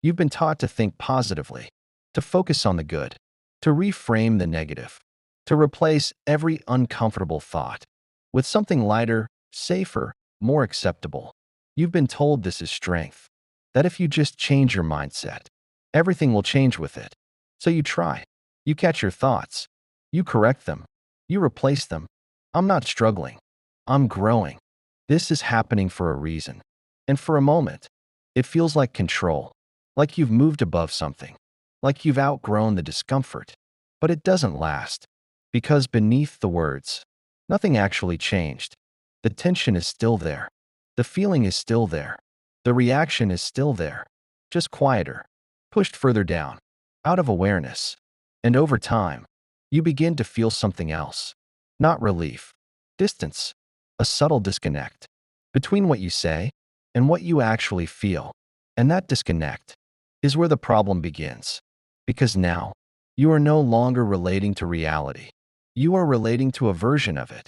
You've been taught to think positively, to focus on the good, to reframe the negative, to replace every uncomfortable thought with something lighter, safer, more acceptable. You've been told this is strength, that if you just change your mindset, everything will change with it. So you try. You catch your thoughts. You correct them. You replace them. I'm not struggling. I'm growing. This is happening for a reason. And for a moment, it feels like control, like you've moved above something, like you've outgrown the discomfort. But it doesn't last, because beneath the words, nothing actually changed. The tension is still there. The feeling is still there. The reaction is still there, just quieter, pushed further down, out of awareness. And over time, you begin to feel something else. Not relief, distance, a subtle disconnect between what you say and what you actually feel. And that disconnect is where the problem begins. Because now, you are no longer relating to reality. You are relating to a version of it.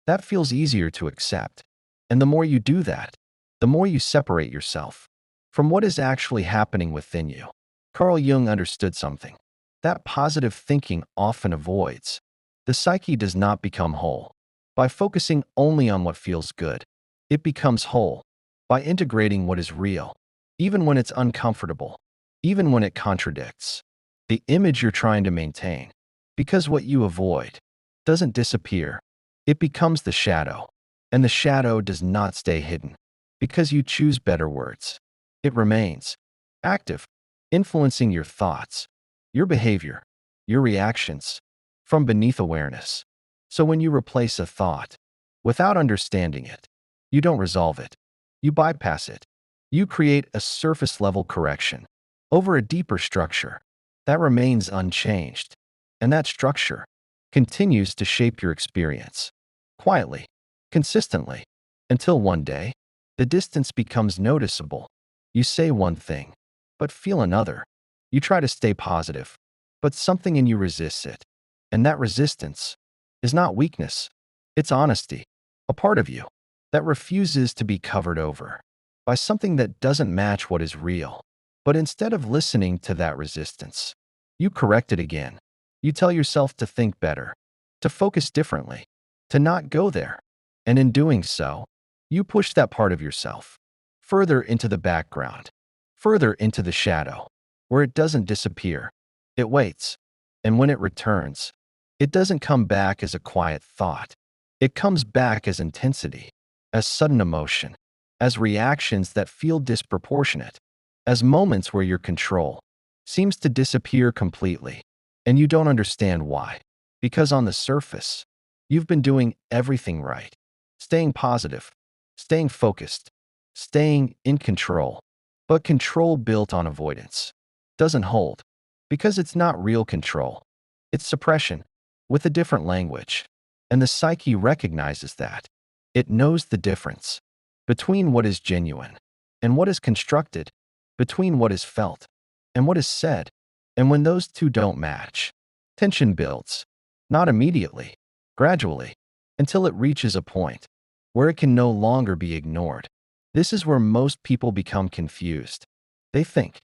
That feels easier to accept. And the more you do that, the more you separate yourself from what is actually happening within you. Carl Jung understood something that positive thinking often avoids. The psyche does not become whole by focusing only on what feels good. It becomes whole by integrating what is real, even when it's uncomfortable, even when it contradicts the image you're trying to maintain. Because what you avoid doesn't disappear, it becomes the shadow. And the shadow does not stay hidden because you choose better words. It remains active, influencing your thoughts, your behavior, your reactions from beneath awareness. So when you replace a thought without understanding it, you don't resolve it. You bypass it. You create a surface-level correction over a deeper structure that remains unchanged. And that structure continues to shape your experience quietly, consistently, until one day, the distance becomes noticeable. You say one thing, but feel another. You try to stay positive, but something in you resists it. And that resistance is not weakness, it's honesty, a part of you that refuses to be covered over by something that doesn't match what is real. But instead of listening to that resistance, you correct it again. You tell yourself to think better, to focus differently, to not go there. And in doing so, you push that part of yourself further into the background, further into the shadow, where it doesn't disappear. It waits. And when it returns, it doesn't come back as a quiet thought. It comes back as intensity, as sudden emotion, as reactions that feel disproportionate, as moments where your control seems to disappear completely. And you don't understand why. Because on the surface, you've been doing everything right. Staying positive, staying focused, staying in control. But control built on avoidance doesn't hold, because it's not real control. It's suppression, with a different language. And the psyche recognizes that. It knows the difference between what is genuine and what is constructed, between what is felt and what is said. And when those two don't match, tension builds, not immediately, gradually, until it reaches a point where it can no longer be ignored. This is where most people become confused. They think,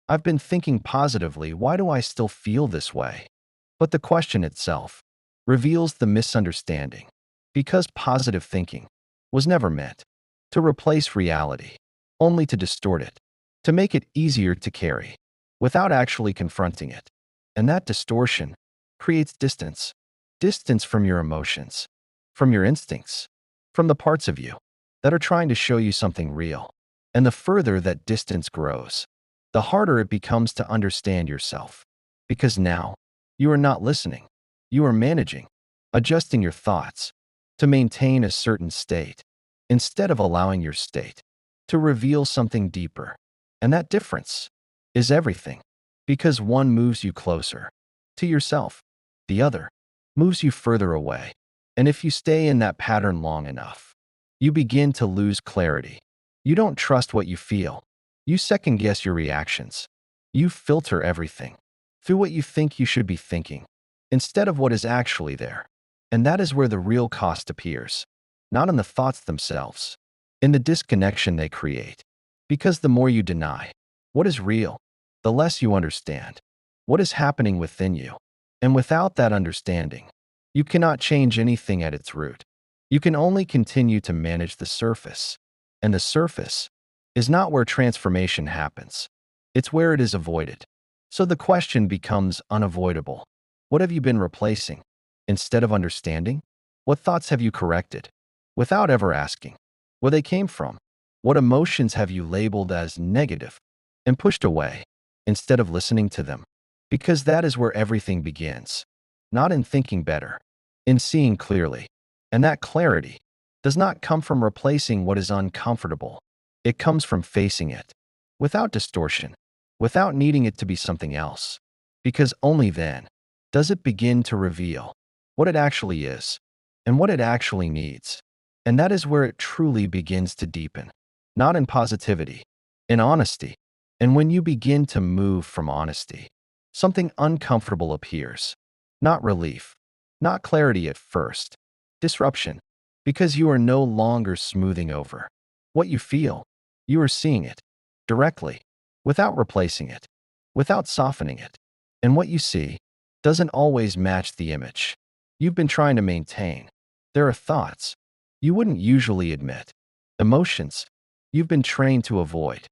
I've been thinking positively, why do I still feel this way? But the question itself reveals the misunderstanding, because positive thinking was never meant to replace reality, only to distort it, to make it easier to carry, without actually confronting it. And that distortion creates distance, distance from your emotions, from your instincts, from the parts of you that are trying to show you something real. And the further that distance grows, the harder it becomes to understand yourself. Because now, you are not listening. You are managing, adjusting your thoughts to maintain a certain state, instead of allowing your state to reveal something deeper. And that difference is everything. Because one moves you closer to yourself, the other moves you further away. And if you stay in that pattern long enough, you begin to lose clarity. You don't trust what you feel. You second-guess your reactions. You filter everything through what you think you should be thinking, instead of what is actually there. And that is where the real cost appears, not in the thoughts themselves, in the disconnection they create. Because the more you deny what is real, the less you understand what is happening within you. And without that understanding, you cannot change anything at its root. You can only continue to manage the surface. And the surface is not where transformation happens. It's where it is avoided. So the question becomes unavoidable. What have you been replacing? Instead of understanding, what thoughts have you corrected? Without ever asking where they came from. What emotions have you labeled as negative and pushed away instead of listening to them? Because that is where everything begins. Not in thinking better, in seeing clearly. And that clarity does not come from replacing what is uncomfortable. It comes from facing it without distortion, without needing it to be something else. Because only then does it begin to reveal what it actually is and what it actually needs. And that is where it truly begins to deepen, not in positivity, in honesty. And when you begin to move from honesty, something uncomfortable appears. Not relief, not clarity at first, disruption, because you are no longer smoothing over what you feel. You are seeing it directly, without replacing it, without softening it. And what you see doesn't always match the image you've been trying to maintain. There are thoughts you wouldn't usually admit, emotions you've been trained to avoid,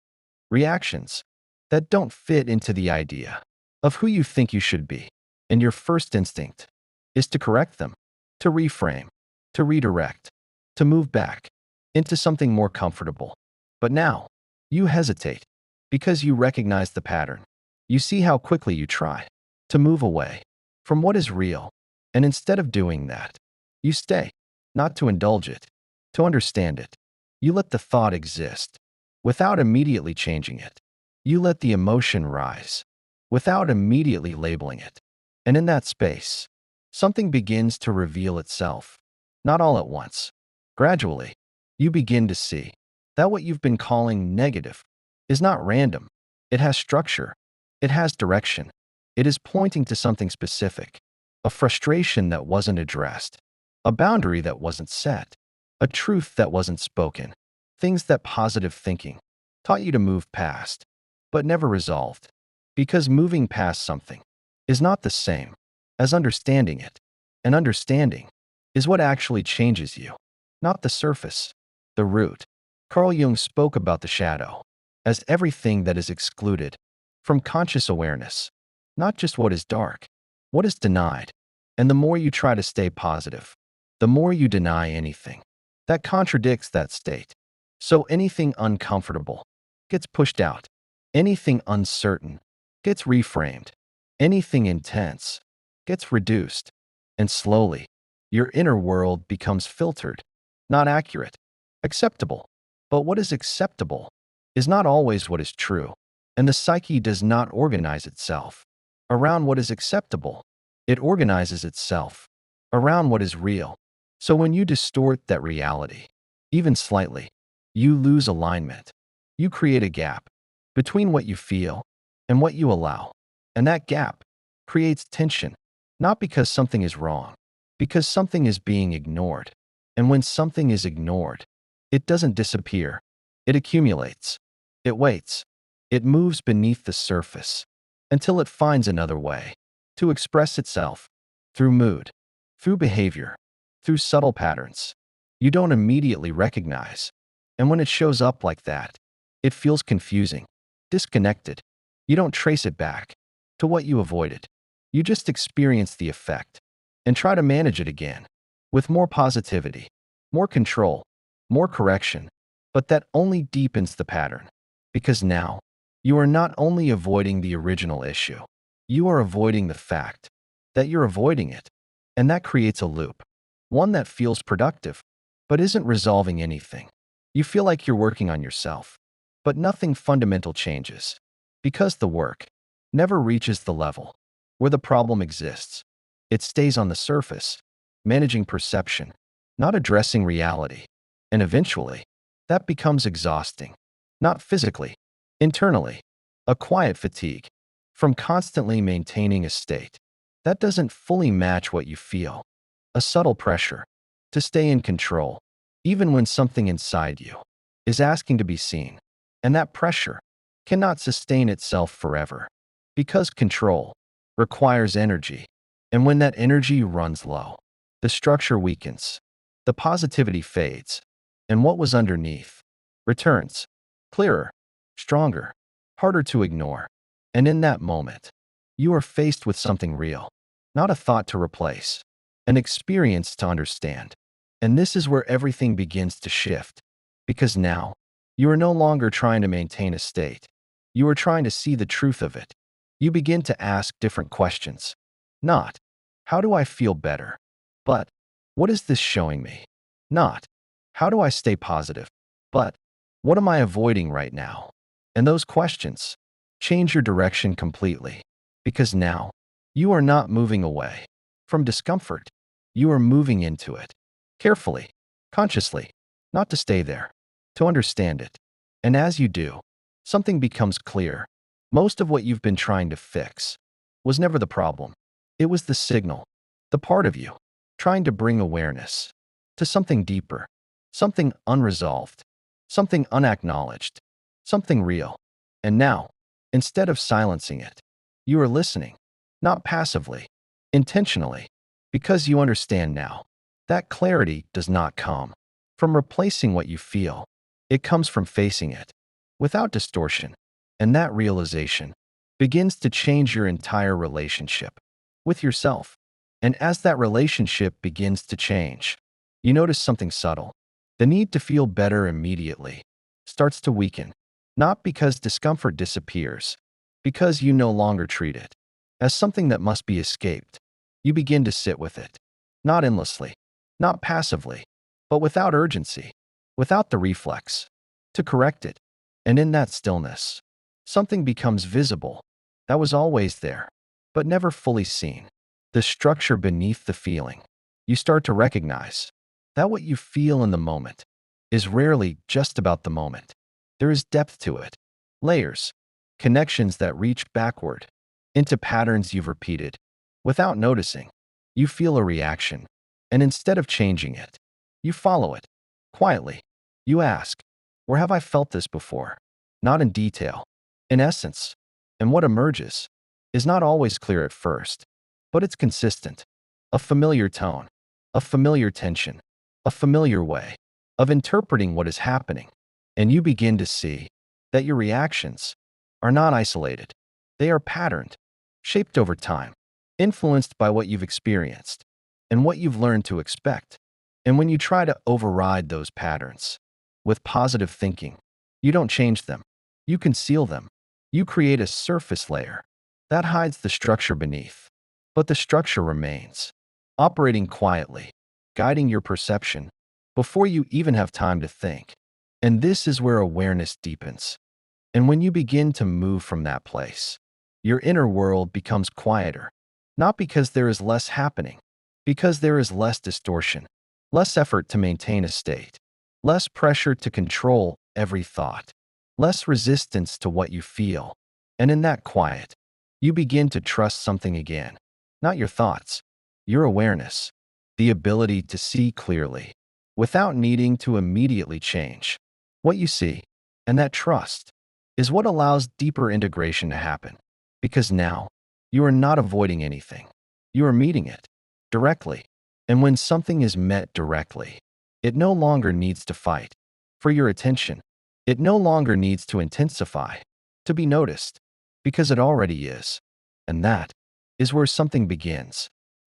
reactions that don't fit into the idea of who you think you should be. And your first instinct is to correct them, to reframe, to redirect, to move back into something more comfortable. But now, you hesitate because you recognize the pattern. You see how quickly you try to move away from what is real. And instead of doing that, you stay, not to indulge it, to understand it. You let the thought exist without immediately changing it. You let the emotion rise without immediately labeling it. And in that space, something begins to reveal itself. Not all at once. Gradually, you begin to see that what you've been calling negative is not random. It has structure. It has direction. It is pointing to something specific. A frustration that wasn't addressed. A boundary that wasn't set. A truth that wasn't spoken. Things that positive thinking taught you to move past, but never resolved. Because moving past something is not the same as understanding it. And understanding is what actually changes you, not the surface, the root. Carl Jung spoke about the shadow as everything that is excluded from conscious awareness, not just what is dark, what is denied. And the more you try to stay positive, the more you deny anything that contradicts that state. So anything uncomfortable gets pushed out. Anything uncertain gets reframed. Anything intense gets reduced. And slowly, your inner world becomes filtered, not accurate, acceptable. But what is acceptable is not always what is true. And the psyche does not organize itself around what is acceptable. It organizes itself around what is real. So when you distort that reality, even slightly, you lose alignment. You create a gap between what you feel and what you allow. And that gap creates tension, not because something is wrong, because something is being ignored. And when something is ignored, it doesn't disappear. It accumulates. It waits. It moves beneath the surface until it finds another way to express itself through mood, through behavior, through subtle patterns you don't immediately recognize. And when it shows up like that, it feels confusing, disconnected. You don't trace it back to what you avoided. You just experience the effect and try to manage it again with more positivity, more control, more correction. But that only deepens the pattern, because now you are not only avoiding the original issue, you are avoiding the fact that you're avoiding it. And that creates a loop, one that feels productive, but isn't resolving anything. You feel like you're working on yourself, but nothing fundamental changes, because the work never reaches the level where the problem exists. It stays on the surface, managing perception, not addressing reality. And eventually, that becomes exhausting, not physically, internally, a quiet fatigue from constantly maintaining a state that doesn't fully match what you feel, a subtle pressure to stay in control, even when something inside you is asking to be seen. And that pressure cannot sustain itself forever. Because control requires energy. And when that energy runs low, the structure weakens, the positivity fades, and what was underneath returns, clearer, stronger, harder to ignore. And in that moment, you are faced with something real, not a thought to replace, an experience to understand. And this is where everything begins to shift, because now you are no longer trying to maintain a state. You are trying to see the truth of it. You begin to ask different questions. Not, how do I feel better? But, what is this showing me? Not, how do I stay positive? But, what am I avoiding right now? And those questions change your direction completely. Because now, you are not moving away from discomfort. You are moving into it. Carefully, consciously, not to stay there, to understand it. And as you do, something becomes clear. Most of what you've been trying to fix was never the problem. It was the signal, the part of you, trying to bring awareness to something deeper, something unresolved, something unacknowledged, something real. And now, instead of silencing it, you are listening, not passively, intentionally, because you understand now. That clarity does not come from replacing what you feel. It comes from facing it without distortion. And that realization begins to change your entire relationship with yourself. And as that relationship begins to change, you notice something subtle. The need to feel better immediately starts to weaken, not because discomfort disappears, because you no longer treat it as something that must be escaped. You begin to sit with it, not endlessly, not passively, but without urgency, without the reflex to correct it. And in that stillness, something becomes visible that was always there, but never fully seen. The structure beneath the feeling. You start to recognize that what you feel in the moment is rarely just about the moment. There is depth to it, layers, connections that reach backward into patterns you've repeated. Without noticing, you feel a reaction, and instead of changing it, you follow it. Quietly, you ask, where have I felt this before? Not in detail, in essence. And what emerges is not always clear at first, but it's consistent. A familiar tone, a familiar tension, a familiar way of interpreting what is happening. And you begin to see that your reactions are not isolated. They are patterned, shaped over time, influenced by what you've experienced and what you've learned to expect. And when you try to override those patterns with positive thinking, you don't change them. You conceal them. You create a surface layer that hides the structure beneath. But the structure remains, operating quietly, guiding your perception before you even have time to think. And this is where awareness deepens. And when you begin to move from that place, your inner world becomes quieter, not because there is less happening, because there is less distortion, less effort to maintain a state, less pressure to control every thought, less resistance to what you feel. And in that quiet, you begin to trust something again, not your thoughts, your awareness, the ability to see clearly without needing to immediately change what you see. And that trust is what allows deeper integration to happen, because now you are not avoiding anything. You are meeting it directly. And when something is met directly, it no longer needs to fight for your attention. It no longer needs to intensify to be noticed, because it already is. And that is where something begins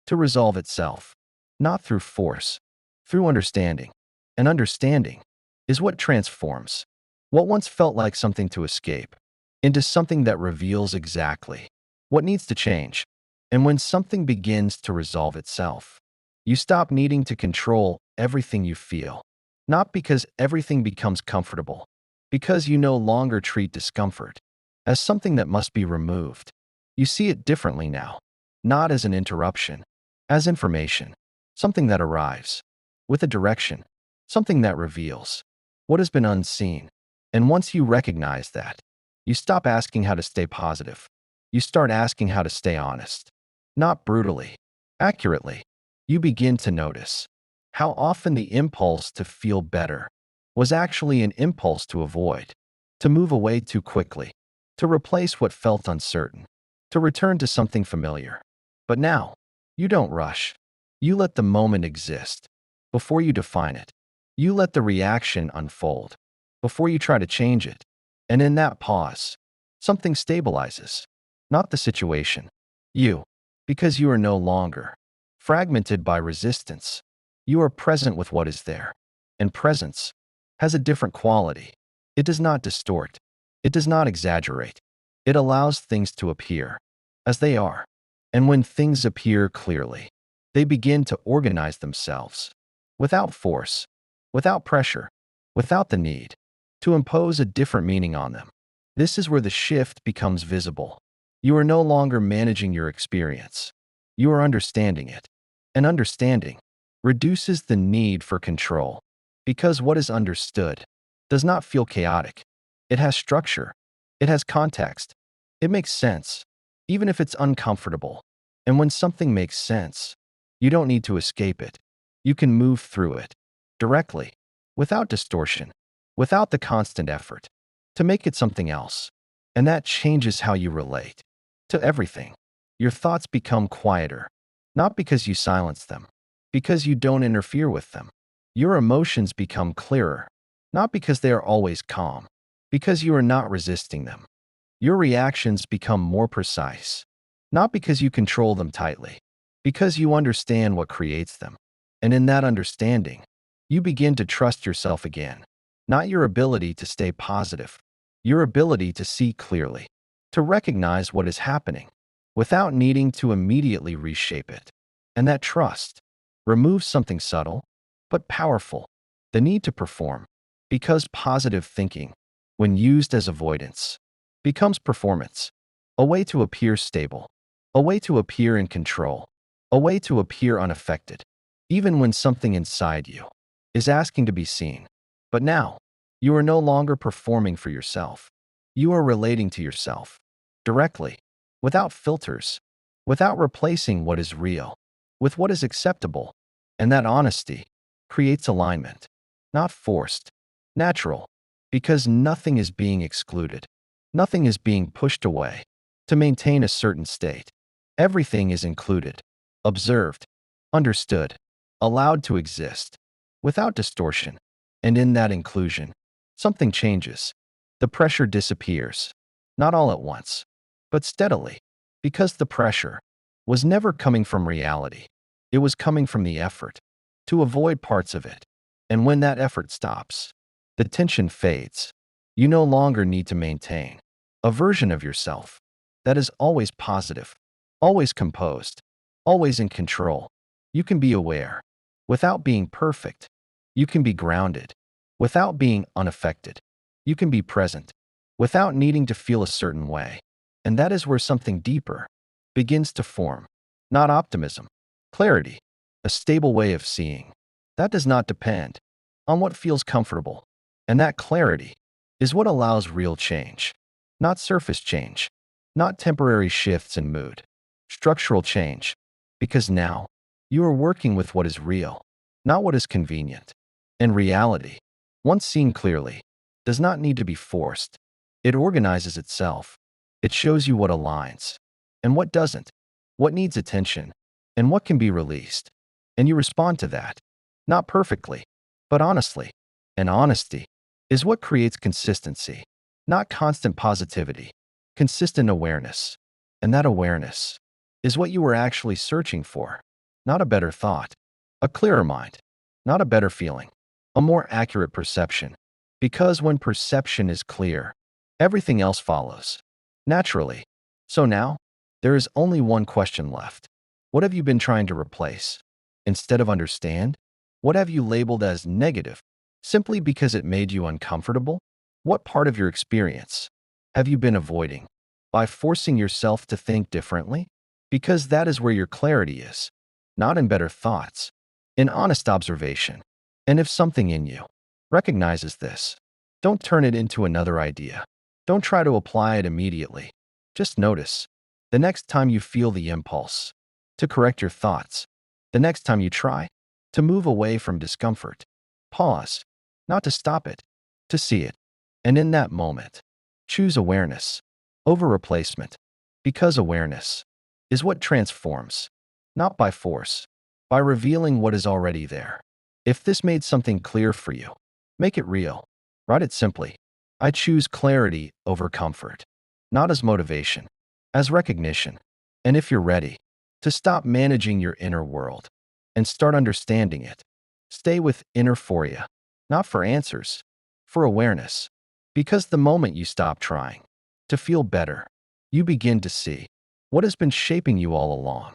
to resolve itself, not through force, through understanding. And understanding is what transforms what once felt like something to escape into something that reveals exactly what needs to change. And when something begins to resolve itself, you stop needing to control everything you feel, not because everything becomes comfortable, because you no longer treat discomfort as something that must be removed. You see it differently now, not as an interruption, as information, something that arrives with a direction, something that reveals what has been unseen. And once you recognize that, you stop asking how to stay positive. You start asking how to stay honest, not brutally, accurately. You begin to notice how often the impulse to feel better was actually an impulse to avoid, to move away too quickly, to replace what felt uncertain, to return to something familiar. But now, you don't rush. You let the moment exist before you define it. You let the reaction unfold before you try to change it. And in that pause, something stabilizes. Not the situation. You. Because you are no longer fragmented by resistance. You are present with what is there. And presence has a different quality. It does not distort. It does not exaggerate. It allows things to appear as they are. And when things appear clearly, they begin to organize themselves without force, without pressure, without the need to impose a different meaning on them. This is where the shift becomes visible. You are no longer managing your experience. You are understanding it. And understanding reduces the need for control, because what is understood does not feel chaotic. It has structure. It has context. It makes sense, even if it's uncomfortable. And when something makes sense, you don't need to escape it. You can move through it directly, without distortion, without the constant effort to make it something else. And that changes how you relate to everything. Your thoughts become quieter, not because you silence them, because you don't interfere with them. Your emotions become clearer, not because they are always calm, because you are not resisting them. Your reactions become more precise, not because you control them tightly, because you understand what creates them. And in that understanding, you begin to trust yourself again, not your ability to stay positive, your ability to see clearly, to recognize what is happening without needing to immediately reshape it. And that trust removes something subtle but powerful, the need to perform, because positive thinking, when used as avoidance, becomes performance, a way to appear stable, a way to appear in control, a way to appear unaffected, even when something inside you is asking to be seen. But now, you are no longer performing for yourself. You are relating to yourself directly, without filters, without replacing what is real with what is acceptable. And that honesty creates alignment, not forced, natural, because nothing is being excluded. Nothing is being pushed away to maintain a certain state. Everything is included, observed, understood, allowed to exist, without distortion. And in that inclusion, something changes. The pressure disappears, not all at once, but steadily, because the pressure was never coming from reality. It was coming from the effort to avoid parts of it. And when that effort stops, the tension fades. You no longer need to maintain a version of yourself that is always positive, always composed, always in control. You can be aware without being perfect. You can be grounded without being unaffected. You can be present without needing to feel a certain way. And that is where something deeper begins to form. Not optimism, clarity, a stable way of seeing. That does not depend on what feels comfortable. And that clarity is what allows real change, not surface change, not temporary shifts in mood, structural change, because now you are working with what is real, not what is convenient. And reality, once seen clearly, does not need to be forced. It organizes itself. It shows you what aligns and what doesn't, what needs attention and what can be released. And you respond to that, not perfectly, but honestly. And honesty is what creates consistency, not constant positivity, consistent awareness. And that awareness is what you were actually searching for, not a better thought, a clearer mind, not a better feeling, a more accurate perception. Because when perception is clear, everything else follows naturally. So now, there is only one question left. What have you been trying to replace? Instead of understand, what have you labeled as negative simply because it made you uncomfortable? What part of your experience have you been avoiding by forcing yourself to think differently? Because that is where your clarity is, not in better thoughts, in honest observation. And if something in you recognizes this, don't turn it into another idea. Don't try to apply it immediately. Just notice. The next time you feel the impulse to correct your thoughts, the next time you try to move away from discomfort, pause, not to stop it, to see it. And in that moment, choose awareness, over replacement, because awareness is what transforms, not by force, by revealing what is already there. If this made something clear for you, make it real. Write it simply. I choose clarity over comfort, not as motivation, as recognition. And if you're ready to stop managing your inner world and start understanding it, stay with inner Phoria, not for answers, for awareness. Because the moment you stop trying to feel better, you begin to see what has been shaping you all along.